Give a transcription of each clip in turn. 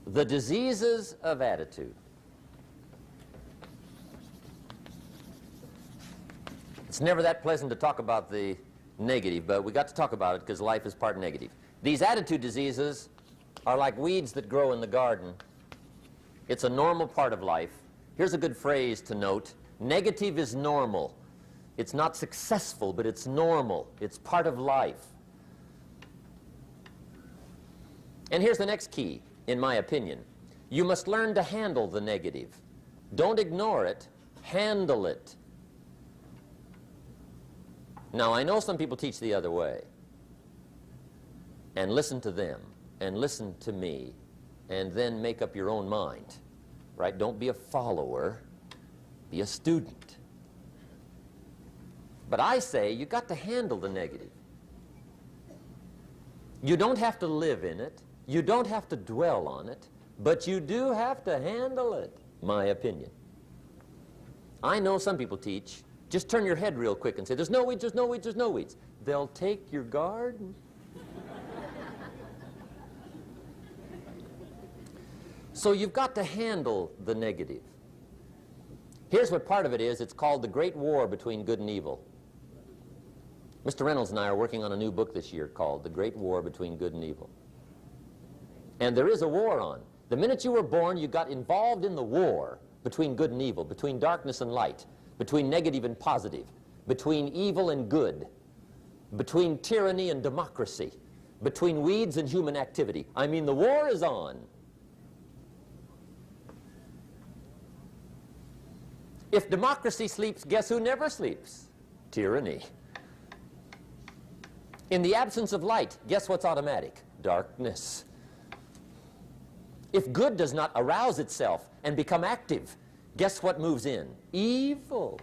The diseases of attitude. It's never that pleasant to talk about the negative, but we got to talk about it because life is part negative. These attitude diseases are like weeds that grow in the garden. It's a normal part of life. Here's a good phrase to note. Negative is normal. It's not successful, but it's normal. It's part of life. And here's the next key, in my opinion. You must learn to handle the negative. Don't ignore it. Handle it. Now, I know some people teach the other way. And listen to them, and listen to me, and then make up your own mind. Right? Don't be a follower. Be a student. But I say you got to handle the negative. You don't have to live in it. You don't have to dwell on it. But you do have to handle it, my opinion. I know some people teach, just turn your head real quick and say, there's no weeds, there's no weeds, there's no weeds. They'll take your garden. So you've got to handle the negative. Here's what part of it is. It's called the Great War Between Good and Evil. Mr. Reynolds and I are working on a new book this year called The Great War Between Good and Evil. And there is a war on. The minute you were born, you got involved in the war between good and evil, between darkness and light, between negative and positive, between evil and good, between tyranny and democracy, between weeds and human activity. I mean, the war is on. If democracy sleeps, guess who never sleeps? Tyranny. In the absence of light, guess what's automatic? Darkness. If good does not arouse itself and become active, guess what moves in? Evil.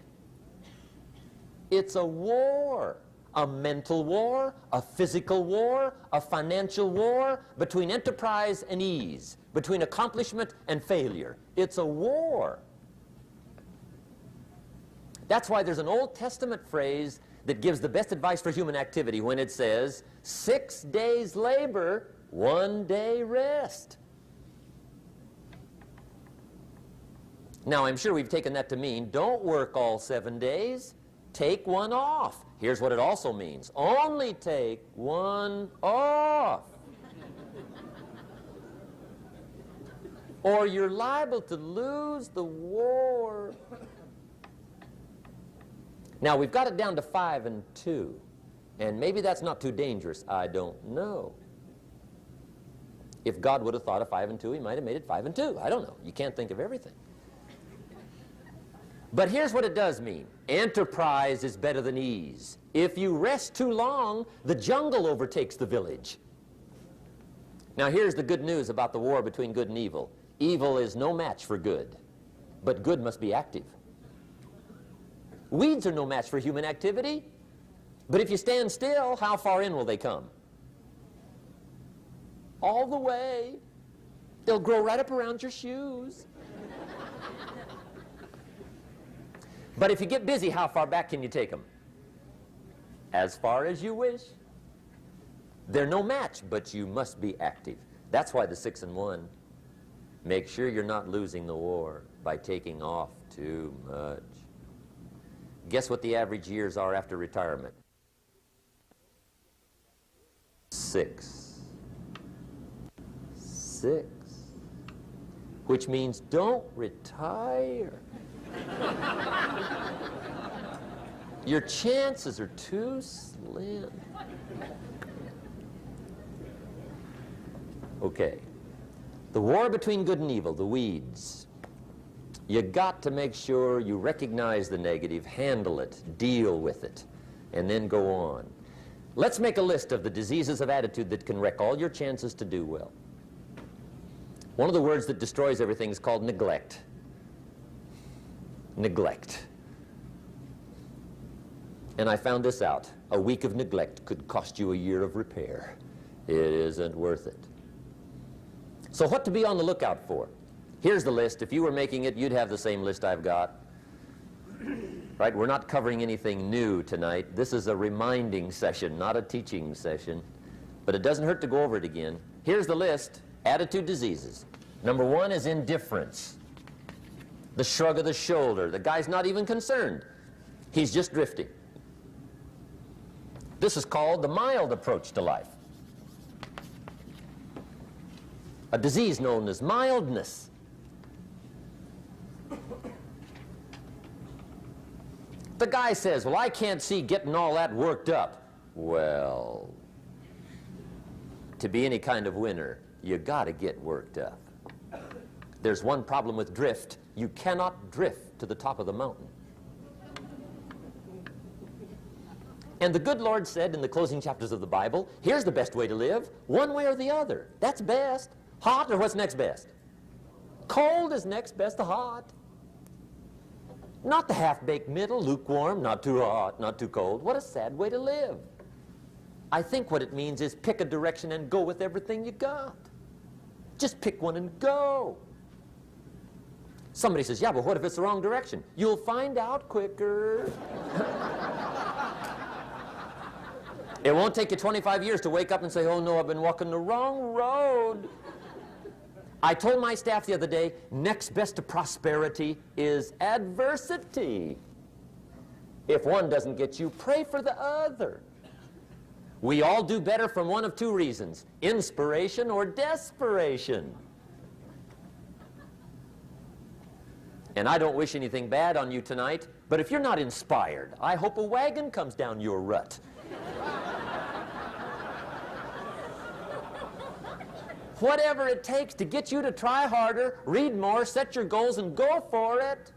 It's a war. A mental war, a physical war, a financial war, between enterprise and ease, between accomplishment and failure. It's a war. That's why there's an Old Testament phrase that gives the best advice for human activity when it says, 6 days labor, 1 day rest. Now, I'm sure we've taken that to mean, don't work all 7 days, take one off. Here's what it also means, only take one off. Or you're liable to lose the war. Now, we've got it down to 5 and 2, and maybe that's not too dangerous. I don't know. If God would have thought of 5 and 2, he might have made it 5 and 2. I don't know. You can't think of everything. But here's what it does mean. Enterprise is better than ease. If you rest too long, the jungle overtakes the village. Now, here's the good news about the war between good and evil. Evil is no match for good, but good must be active. Weeds are no match for human activity, but if you stand still, how far in will they come? All the way. They'll grow right up around your shoes. But if you get busy, how far back can you take them? As far as you wish. They're no match, but you must be active. That's why the 6 and 1. Make sure you're not losing the war by taking off too much. Guess what the average years are after retirement? 6. 6. Which means don't retire. Your chances are too slim. Okay. The war between good and evil, the weeds. You got to make sure you recognize the negative, handle it, deal with it, and then go on. Let's make a list of the diseases of attitude that can wreck all your chances to do well. One of the words that destroys everything is called neglect. Neglect. And I found this out. A week of neglect could cost you a year of repair. It isn't worth it. So what to be on the lookout for? Here's the list. If you were making it, you'd have the same list I've got. Right? We're not covering anything new tonight. This is a reminding session, not a teaching session. But it doesn't hurt to go over it again. Here's the list. Attitude diseases. Number one is indifference. The shrug of the shoulder. The guy's not even concerned. He's just drifting. This is called the mild approach to life. A disease known as mildness. The guy says, well, I can't see getting all that worked up. Well, to be any kind of winner, you got to get worked up. There's one problem with drift. You cannot drift to the top of the mountain. And the good Lord said in the closing chapters of the Bible, here's the best way to live, one way or the other. That's best. Hot or what's next best? Cold is next best to hot. Not the half-baked middle, lukewarm, not too hot, not too cold. What a sad way to live. I think what it means is pick a direction and go with everything you got. Just pick one and go. Somebody says, yeah, but what if it's the wrong direction? You'll find out quicker. It won't take you 25 years to wake up and say, oh no, I've been walking the wrong road. I told my staff the other day, next best to prosperity is adversity. If one doesn't get you, pray for the other. We all do better from one of two reasons, inspiration or desperation. And I don't wish anything bad on you tonight, but if you're not inspired, I hope a wagon comes down your rut. Whatever it takes to get you to try harder, read more, set your goals, and go for it.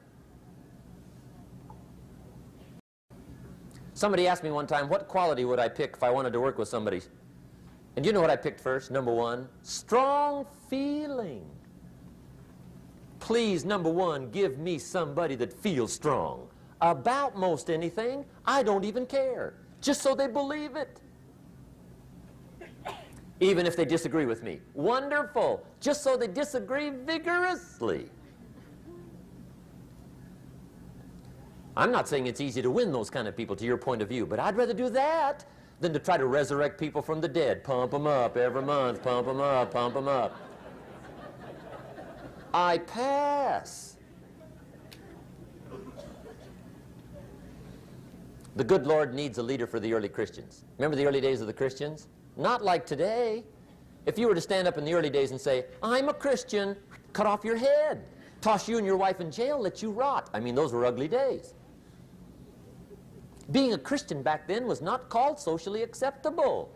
Somebody asked me one time, what quality would I pick if I wanted to work with somebody? And you know what I picked first? Number one, strong feeling. Please, number one, give me somebody that feels strong. About most anything, I don't even care. Just so they believe it. Even if they disagree with me. Wonderful. Just so they disagree vigorously. I'm not saying it's easy to win those kind of people to your point of view, but I'd rather do that than to try to resurrect people from the dead. Pump them up every month, pump them up, pump them up. I pass. The good Lord needs a leader for the early Christians. Remember the early days of the Christians? Not like today. If you were to stand up in the early days and say, I'm a Christian, cut off your head, toss you and your wife in jail, let you rot. I mean, those were ugly days. Being a Christian back then was not called socially acceptable.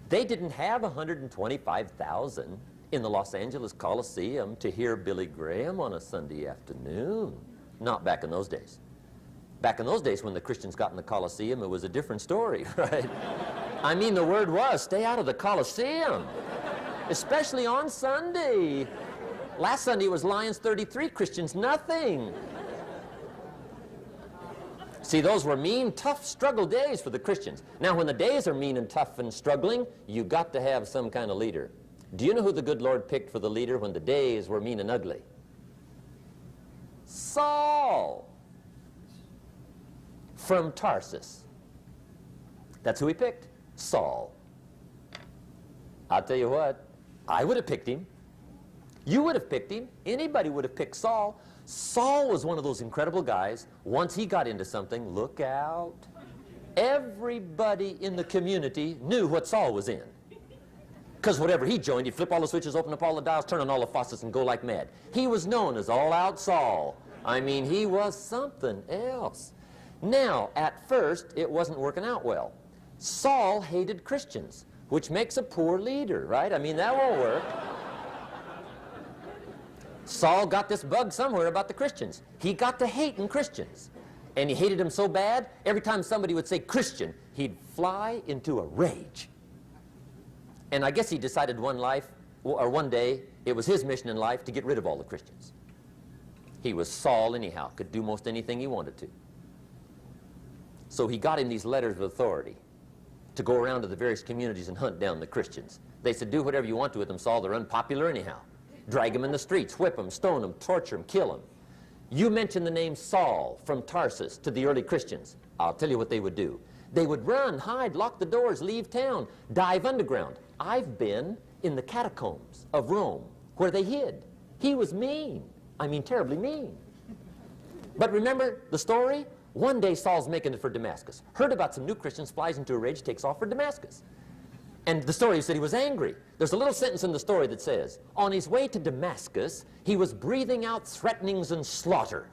They didn't have 125,000 in the Los Angeles Coliseum to hear Billy Graham on a Sunday afternoon. Not back in those days. Back in those days when the Christians got in the Coliseum, it was a different story, right? I mean, the word was, stay out of the Coliseum, especially on Sunday. Last Sunday was Lions 33, Christians nothing. See, those were mean, tough struggle days for the Christians. Now, when the days are mean and tough and struggling, you got to have some kind of leader. Do you know who the good Lord picked for the leader when the days were mean and ugly? Saul. From Tarsus. That's who he picked, Saul. I'll tell you what, I would have picked him. You would have picked him. Anybody would have picked Saul. Saul was one of those incredible guys. Once he got into something, look out. Everybody in the community knew what Saul was in. Because whatever he joined, he'd flip all the switches, open up all the dials, turn on all the faucets, and go like mad. He was known as All-Out Saul. I mean, he was something else. Now, at first, it wasn't working out well. Saul hated Christians, which makes a poor leader, right? I mean, that won't work. Saul got this bug somewhere about the Christians. He got to hating Christians. And he hated them so bad, every time somebody would say Christian, he'd fly into a rage. And I guess he decided one day, it was his mission in life to get rid of all the Christians. He was Saul anyhow, could do most anything he wanted to. So he got him these letters of authority to go around to the various communities and hunt down the Christians. They said, do whatever you want to with them, Saul. They're unpopular anyhow. Drag them in the streets, whip them, stone them, torture them, kill them. You mention the name Saul from Tarsus to the early Christians. I'll tell you what they would do. They would run, hide, lock the doors, leave town, dive underground. I've been in the catacombs of Rome where they hid. He was mean. I mean, terribly mean. But remember the story? One day Saul's making it for Damascus. Heard about some new Christians, flies into a rage, takes off for Damascus. And the story said he was angry. There's a little sentence in the story that says, on his way to Damascus, he was breathing out threatenings and slaughter,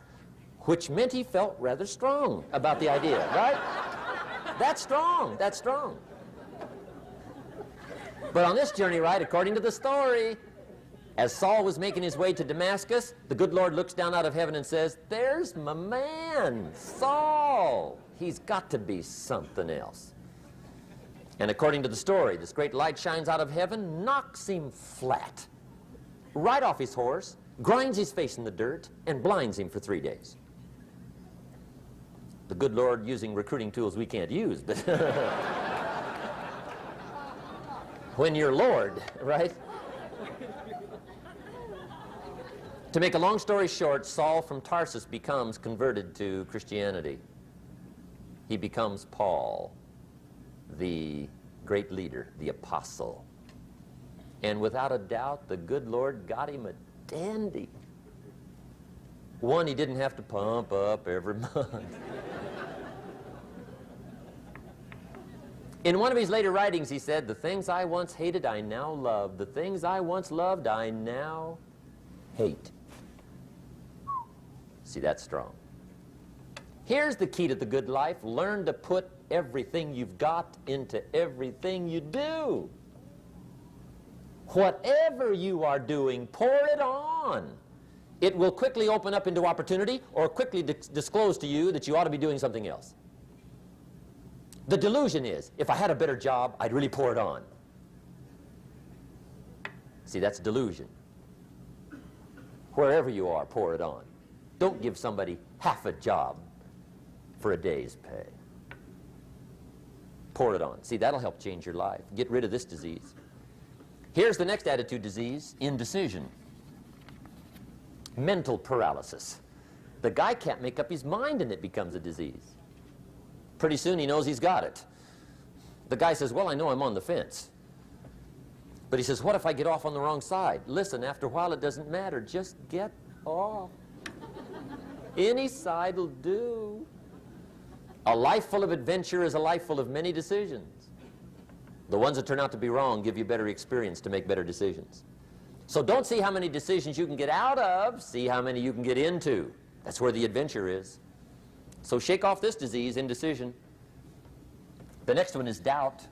which meant he felt rather strong about the idea, right? That's strong. That's strong. But on this journey, right, according to the story, as Saul was making his way to Damascus, the good Lord looks down out of heaven and says, there's my man, Saul. He's got to be something else. And according to the story, this great light shines out of heaven, knocks him flat, right off his horse, grinds his face in the dirt, and blinds him for 3 days. The good Lord using recruiting tools we can't use, but when you're Lord, right? To make a long story short, Saul from Tarsus becomes converted to Christianity. He becomes Paul, the great leader, the apostle. And without a doubt, the good Lord got him a dandy. One he didn't have to pump up every month. In one of his later writings, he said, the things I once hated, I now love. The things I once loved, I now hate. See, that's strong. Here's the key to the good life. Learn to put everything you've got into everything you do. Whatever you are doing, pour it on. It will quickly open up into opportunity or quickly disclose to you that you ought to be doing something else. The delusion is, if I had a better job, I'd really pour it on. See, that's delusion. Wherever you are, pour it on. Don't give somebody half a job for a day's pay. Pour it on. See, that'll help change your life. Get rid of this disease. Here's the next attitude disease, indecision. Mental paralysis. The guy can't make up his mind and it becomes a disease. Pretty soon he knows he's got it. The guy says, well, I know I'm on the fence. But he says, what if I get off on the wrong side? Listen, after a while it doesn't matter. Just get off. Any side will do. A life full of adventure is a life full of many decisions. The ones that turn out to be wrong give you better experience to make better decisions. So don't see how many decisions you can get out of, see how many you can get into. That's where the adventure is. So shake off this disease, indecision. The next one is doubt.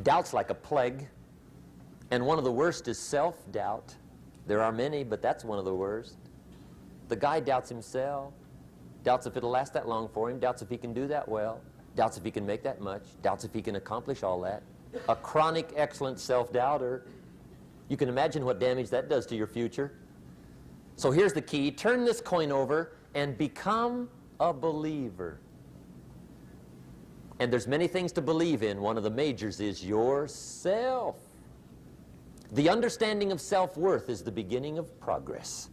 Doubt's like a plague, and one of the worst is self-doubt. There are many, but that's one of the worst. The guy doubts himself, doubts if it'll last that long for him, doubts if he can do that well, doubts if he can make that much, doubts if he can accomplish all that. A chronic, excellent self-doubter. You can imagine what damage that does to your future. So here's the key. Turn this coin over and become a believer. And there's many things to believe in. One of the majors is yourself. The understanding of self-worth is the beginning of progress.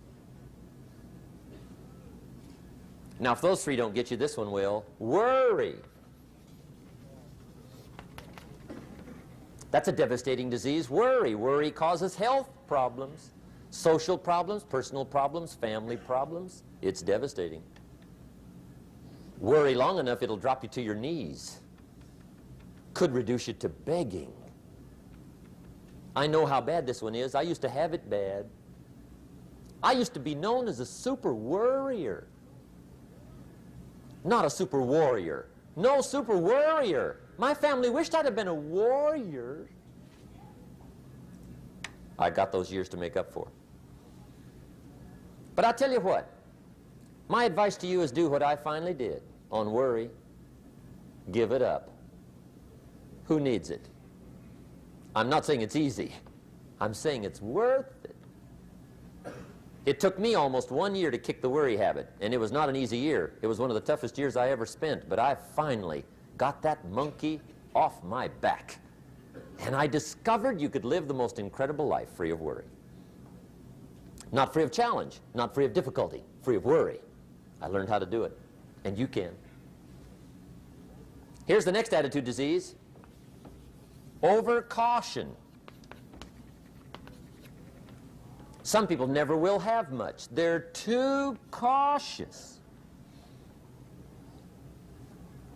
Now, if those three don't get you, this one will. Worry. That's a devastating disease. Worry. Worry causes health problems, social problems, personal problems, family problems. It's devastating. Worry long enough, it'll drop you to your knees. Could reduce you to begging. I know how bad this one is. I used to have it bad. I used to be known as a super worrier. Not a super warrior. No, super worrier. My family wished I'd have been a warrior. I got those years to make up for. But I tell you what, my advice to you is do what I finally did on worry. Give it up. Who needs it? I'm not saying it's easy. I'm saying it's worth it. It took me almost 1 year to kick the worry habit, and it was not an easy year. It was one of the toughest years I ever spent, but I finally got that monkey off my back. And I discovered you could live the most incredible life free of worry. Not free of challenge, not free of difficulty, free of worry. I learned how to do it, and you can. Here's the next attitude disease. Over caution. Some people never will have much. They're too cautious.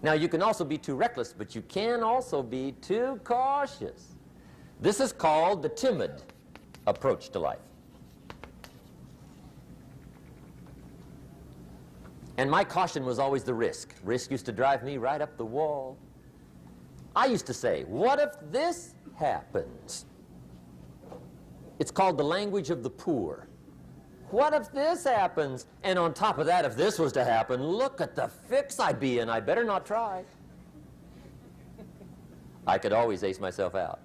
Now, you can also be too reckless, but you can also be too cautious. This is called the timid approach to life. And my caution was always the risk. Risk used to drive me right up the wall. I used to say, what if this happens? It's called the language of the poor. What if this happens? And on top of that, if this was to happen, look at the fix I'd be in. I better not try. I could always ace myself out.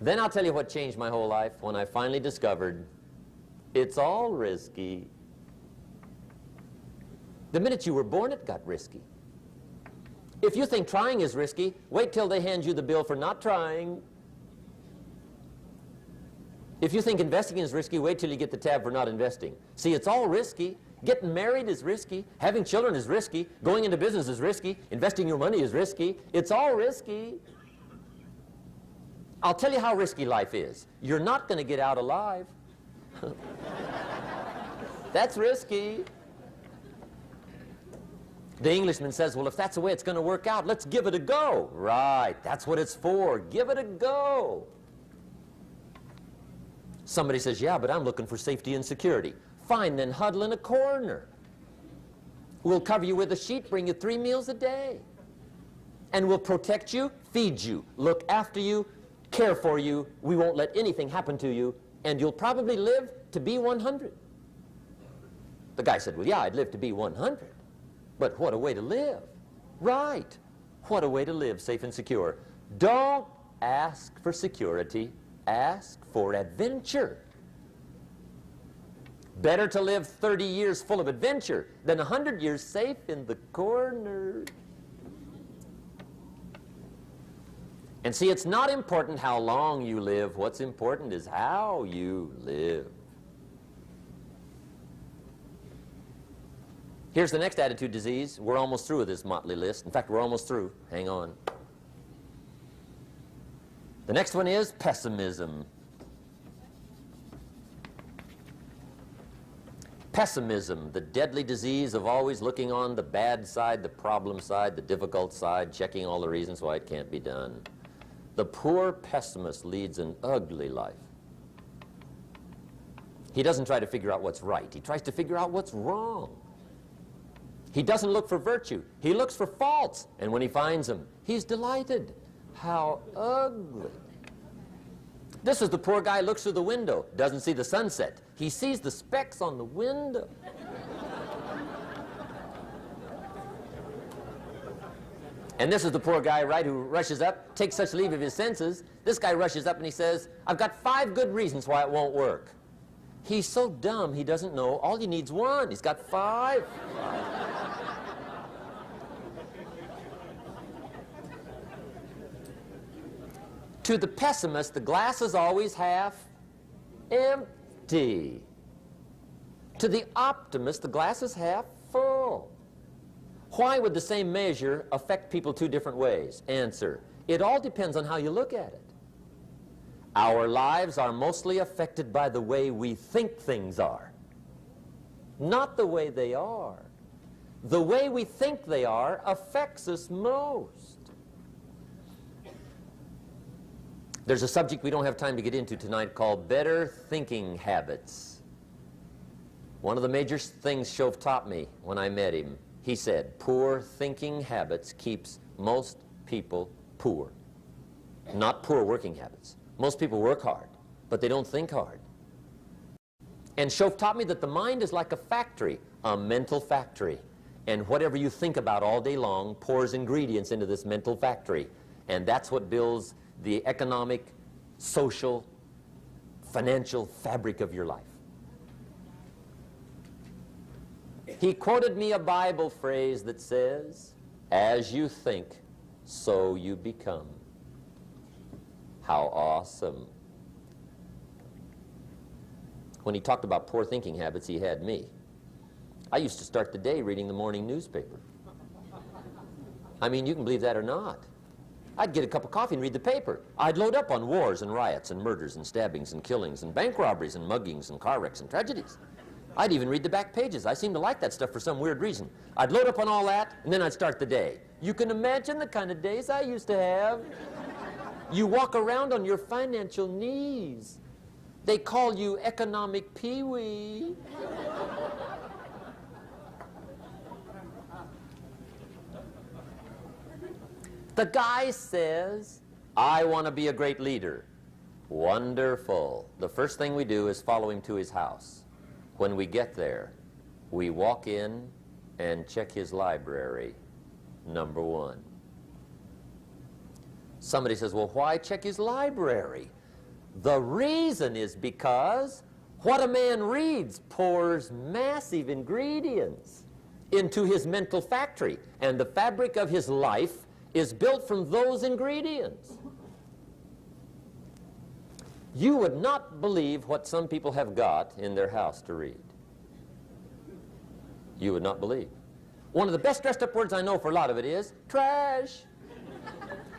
Then I'll tell you what changed my whole life when I finally discovered it's all risky. The minute you were born, it got risky. If you think trying is risky, wait till they hand you the bill for not trying. If you think investing is risky, wait till you get the tab for not investing. See, it's all risky. Getting married is risky. Having children is risky. Going into business is risky. Investing your money is risky. It's all risky. I'll tell you how risky life is. You're not going to get out alive. That's risky. The Englishman says, well, if that's the way it's going to work out, let's give it a go. Right, that's what it's for. Give it a go. Somebody says, yeah, but I'm looking for safety and security. Fine, then huddle in a corner. We'll cover you with a sheet, bring you 3 meals a day. And we'll protect you, feed you, look after you, care for you. We won't let anything happen to you, and you'll probably live to be 100. The guy said, well, yeah, I'd live to be 100. But what a way to live. Right. What a way to live, safe and secure. Don't ask for security. Ask for adventure. Better to live 30 years full of adventure than 100 years safe in the corner. And see, it's not important how long you live. What's important is how you live. Here's the next attitude disease. We're almost through with this motley list. In fact, we're almost through. Hang on. The next one is pessimism. Pessimism, the deadly disease of always looking on the bad side, the problem side, the difficult side, checking all the reasons why it can't be done. The poor pessimist leads an ugly life. He doesn't try to figure out what's right. He tries to figure out what's wrong. He doesn't look for virtue. He looks for faults. And when he finds them, he's delighted. How ugly. This is the poor guy looks through the window, doesn't see the sunset. He sees the specks on the window. And this is the poor guy, right, who rushes up, takes such leave of his senses. This guy rushes up and he says, I've got 5 good reasons why it won't work. He's so dumb he doesn't know all he needs 1. He's got 5. To the pessimist, the glass is always half empty. To the optimist, the glass is half full. Why would the same measure affect people 2 different ways? Answer, it all depends on how you look at it. Our lives are mostly affected by the way we think things are, not the way they are. The way we think they are affects us most. There's a subject we don't have time to get into tonight called better thinking habits. One of the major things Shove taught me when I met him, he said, poor thinking habits keeps most people poor. Not poor working habits. Most people work hard, but they don't think hard. And Shove taught me that the mind is like a factory, a mental factory. And whatever you think about all day long pours ingredients into this mental factory. And that's what builds the economic, social, financial fabric of your life. He quoted me a Bible phrase that says, as you think, so you become. How awesome. When he talked about poor thinking habits, he had me. I used to start the day reading the morning newspaper. I mean, you can believe that or not. I'd get a cup of coffee and read the paper. I'd load up on wars and riots and murders and stabbings and killings and bank robberies and muggings and car wrecks and tragedies. I'd even read the back pages. I seem to like that stuff for some weird reason. I'd load up on all that, and then I'd start the day. You can imagine the kind of days I used to have. You walk around on your financial knees. They call you economic peewee. The guy says, I want to be a great leader. Wonderful. The first thing we do is follow him to his house. When we get there, we walk in and check his library, number one. Somebody says, well, why check his library? The reason is because what a man reads pours massive ingredients into his mental factory, and the fabric of his life is built from those ingredients. You would not believe what some people have got in their house to read. You would not believe. One of the best dressed up words I know for a lot of it is trash.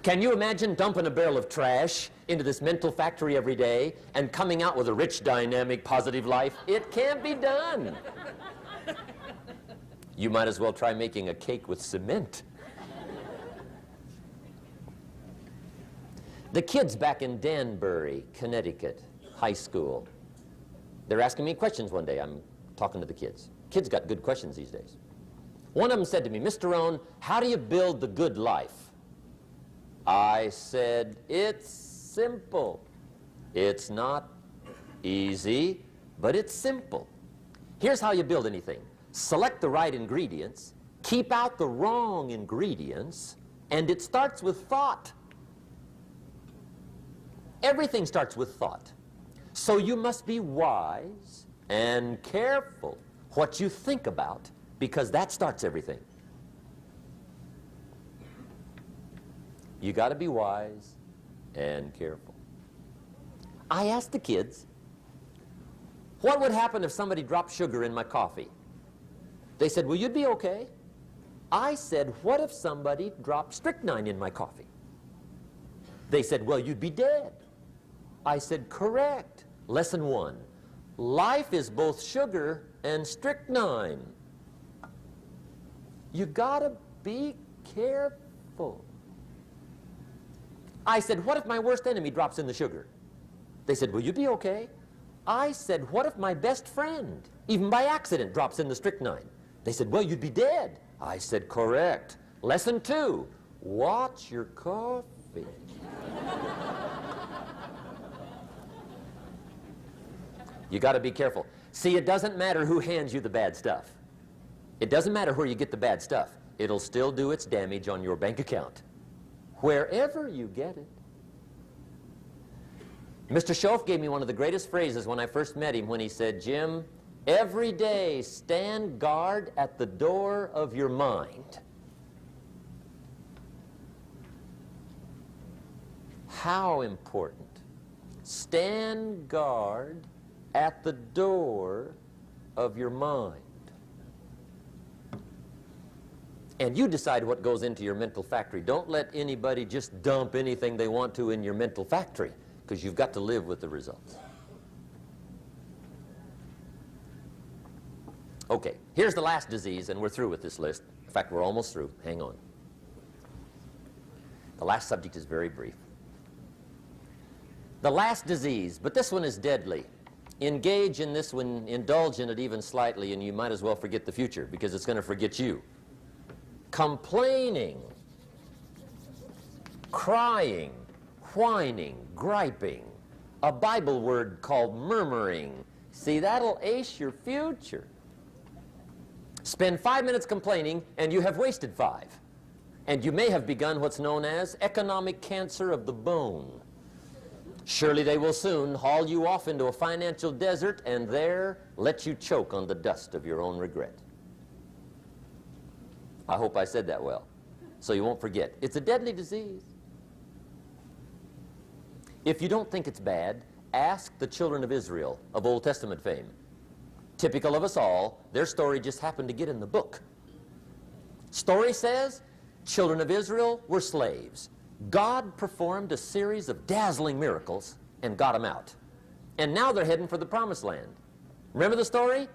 Can you imagine dumping a barrel of trash into this mental factory every day and coming out with a rich, dynamic, positive life? It can't be done. You might as well try making a cake with cement. The kids back in Danbury, Connecticut, high school, they're asking me questions one day. I'm talking to the kids. Kids got good questions these days. One of them said to me, Mr. Rohn, how do you build the good life? I said, it's simple. It's not easy, but it's simple. Here's how you build anything. Select the right ingredients, keep out the wrong ingredients, and it starts with thought. Everything starts with thought. So you must be wise and careful what you think about, because that starts everything. You got to be wise and careful. I asked the kids, what would happen if somebody dropped sugar in my coffee? They said, well, you'd be okay. I said, what if somebody dropped strychnine in my coffee? They said, well, you'd be dead. I said, correct. Lesson one, life is both sugar and strychnine. You gotta be careful. I said, what if my worst enemy drops in the sugar? They said, will you be okay? I said, what if my best friend, even by accident, drops in the strychnine? They said, well, you'd be dead. I said, correct. Lesson two, watch your coffee. You got to be careful. See, it doesn't matter who hands you the bad stuff. It doesn't matter where you get the bad stuff. It'll still do its damage on your bank account, wherever you get it. Mr. Schoaf gave me one of the greatest phrases when I first met him, when he said, Jim, every day stand guard at the door of your mind. How important. Stand guard at the door of your mind. And you decide what goes into your mental factory. Don't let anybody just dump anything they want to in your mental factory, because you've got to live with the results. Okay, here's the last disease, and we're through with this list. In fact, we're almost through. Hang on. The last subject is very brief. The last disease, but this one is deadly. Engage in this one, indulge in it even slightly, and you might as well forget the future, because it's going to forget you. Complaining, crying, whining, griping, a Bible word called murmuring. See, that'll ace your future. Spend 5 minutes complaining, and you have wasted 5. And you may have begun what's known as economic cancer of the bone. Surely they will soon haul you off into a financial desert and there let you choke on the dust of your own regret. I hope I said that well, so you won't forget. It's a deadly disease. If you don't think it's bad, ask the children of Israel of Old Testament fame. Typical of us all, their story just happened to get in the book. Story says, children of Israel were slaves. God performed a series of dazzling miracles and got them out. And now they're heading for the promised land. Remember the story?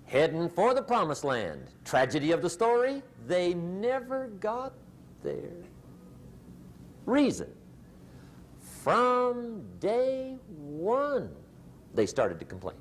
Heading for the promised land. Tragedy of the story, they never got there. Reason. From day one, they started to complain.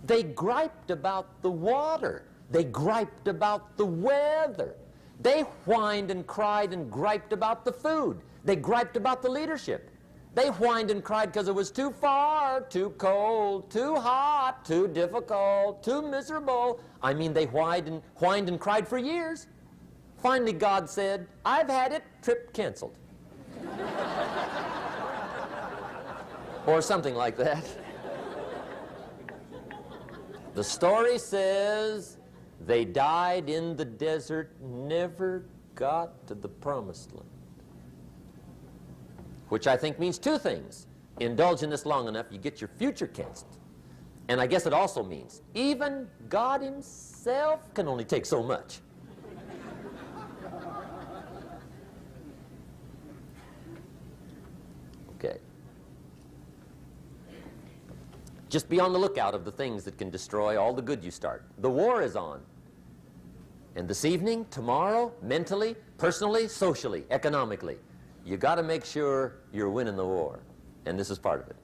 They griped about the water. They griped about the weather. They whined and cried and griped about the food. They griped about the leadership. They whined and cried because it was too far, too cold, too hot, too difficult, too miserable. I mean, they whined and cried for years. Finally, God said, "I've had it, trip canceled." Or something like that. The story says they died in the desert, never got to the promised land. Which I think means two things. Indulge in this long enough, you get your future canceled. And I guess it also means even God himself can only take so much. Okay. Just be on the lookout of the things that can destroy all the good you start. The war is on. And this evening, tomorrow, mentally, personally, socially, economically, you got to make sure you're winning the war. And this is part of it.